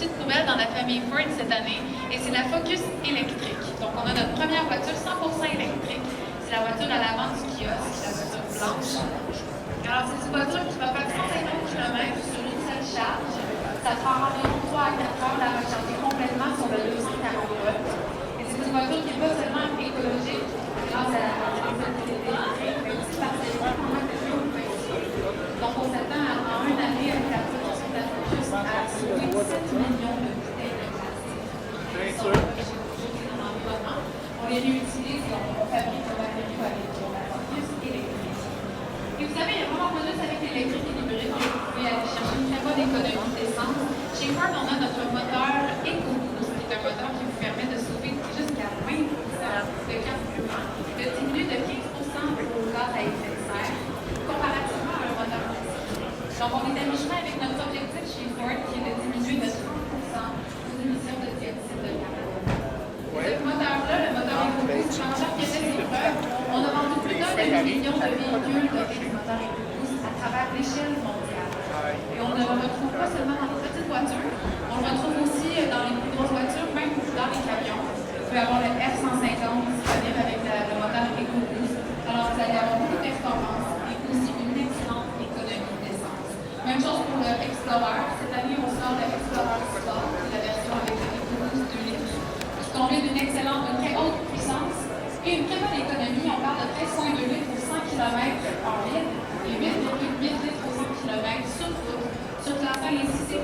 petite nouvelle dans la famille Ford cette année, et c'est la Focus électrique. Donc, on a notre première voiture 100% électrique. C'est la voiture à l'avant du kiosque, la voiture blanche. Alors, c'est une voiture qui va faire 150 km sur une seule charge. Ça prend environ 3 à 4 heures de la recharger complètement sur le 240 volts. Et c'est une voiture qui n'est pas seulement écologique grâce à la électrique, mais aussi parce qu'elle est vraiment donc, on s'attend en une année avec la production de la Focus à sauver 7 millions de bouteilles de plastique qui sont jetés dans l'environnement. On les réutilise et on fabrique nos matériaux avec la Focus électrique. Et vous savez, il y a vraiment pas juste avec l'électrique et l'hybride, vous pouvez aller chercher une très bonne économie d'essence. Chez Ford, on a notre moteur EcoBoost, qui est un moteur qui vous permet de sauver jusqu'à 20% de carburant, de diminuer de 15% vos gaz à effet de serre, comparativement à un moteur classique. Donc, on est à mi-chemin avec notre objectif chez Ford, qui est de diminuer de 30% nos émissions de dioxyde de carbone. Ce moteur-là, le moteur EcoBoost, c'est un moteur qui a fait ses preuves. On a vendu plus d'un demi-million de véhicules avec des moteurs EcoBoost à travers l'échelle mondiale. Et on ne le retrouve pas seulement dans les petites voitures, on le retrouve aussi dans les plus grosses voitures, même dans les camions. Vous pouvez avoir le F-150 disponible avec le moteur EcoBoost. Alors, vous allez avoir beaucoup de performance et aussi une excellente économie d'essence. Même chose pour le Explorer. Cette année, on sort le Explorer Sport, la version avec le EcoBoost 2 litres, qui combine une excellente, une très haute puissance et une très bonne économie. On parle de 13,2 litres pour 100 km en litre et 8,8 litres pour 100 km sur route, surclassant ainsi ses